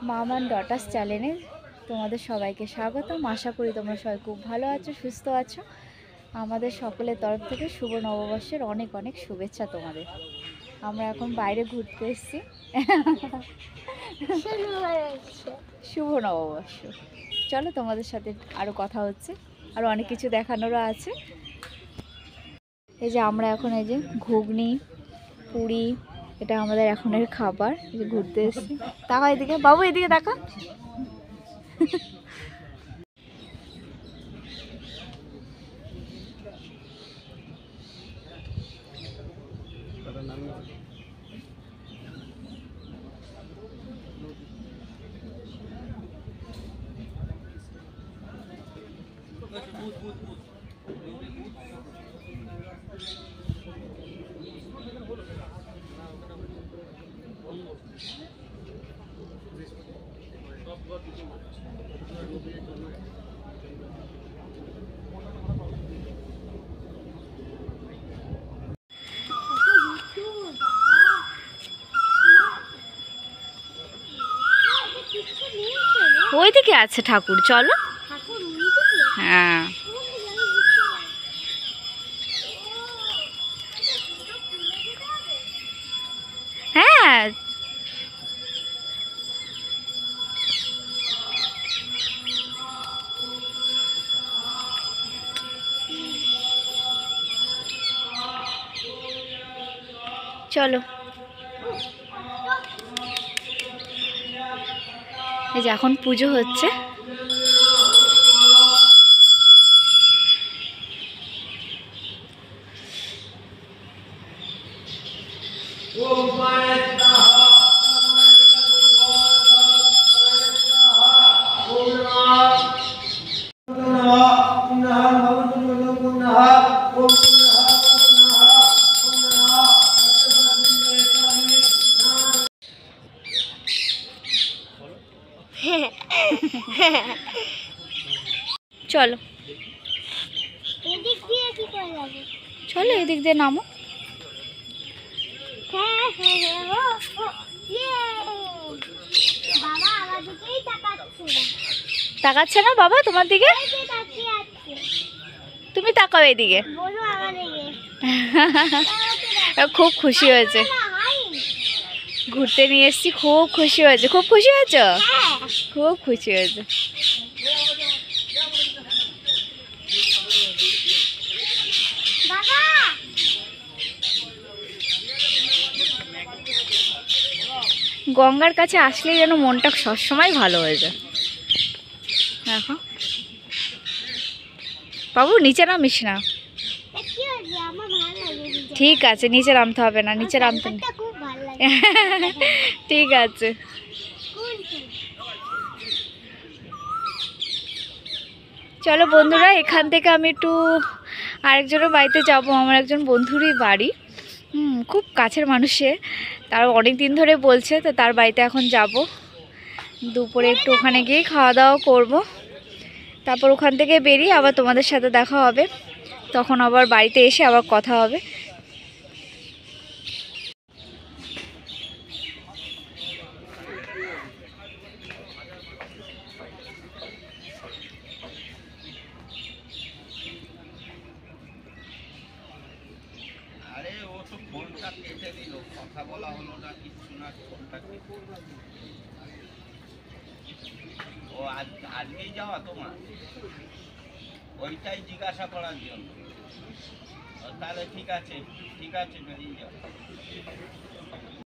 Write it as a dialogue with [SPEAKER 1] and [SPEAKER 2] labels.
[SPEAKER 1] Mom and daughters চ্যানেলে তোমাদের সবাইকে স্বাগতম। আশা করি তোমরা সবাই খুব ভালো আছো, সুস্থ আছো। আমাদের সকলের তরফ থেকে শুভ নববর্ষের অনেক অনেক শুভেচ্ছা তোমাদের। আমরা এখন বাইরে ঘুরতে এসেছি। শুভ নববর্ষ। চলো তোমাদের সাথে আরও কথা হচ্ছে, আরও অনেক কিছু দেখানোরও আছে। এই যে আমরা এখন এই যে ঘুগনি, পুরি, এটা আমাদের এখনের খাবার। এই যে ঘুরতে এসেছি। তাকাও এদিকে বাবু, এদিকে দেখা। ওইদিকে আছে ঠাকুর, চলো। হ্যাঁ, হ্যাঁ, চলো। এই যে এখন পুজো হচ্ছে। চলো, চলো এদিক দিয়ে নামো। তাকাচ্ছে না বাবা তোমার দিকে? তুমি তাকাও এদিকে। খুব খুশি হয়েছে, ঘুরতে নিয়ে এসেছি, খুব খুশি হয়েছে। খুব খুশি হয়েছ? খুব খুশি হয়েছে। গঙ্গার কাছে আসলেই যেন মনটা সবসময় ভালো হয়ে যায়। দেখো বাবু, নিচে নামিস না। ঠিক আছে, নিচে নামতে হবে না, নিচে নামতে। ঠিক আছে। চলো বন্ধুরা, এখান থেকে আমি একটু আরেকজনের বাড়িতে যাব। আমার একজন বন্ধুরই বাড়ি, খুব কাছের মানুষে, তার অনেক দিন ধরে বলছে, তো তার বাড়িতে এখন যাব। দুপুরে একটু ওখানে গিয়ে খাওয়া দাওয়া করব, তারপর ওখান থেকে বেরিয়ে আবার তোমাদের সাথে দেখা হবে। তখন আবার বাড়িতে এসে আবার কথা হবে।
[SPEAKER 2] আজকেই যাওয়া তোমার, ওইটাই জিজ্ঞাসা করার জন্য। তাহলে ঠিক আছে, ঠিক আছে, বেরিয়ে যাও।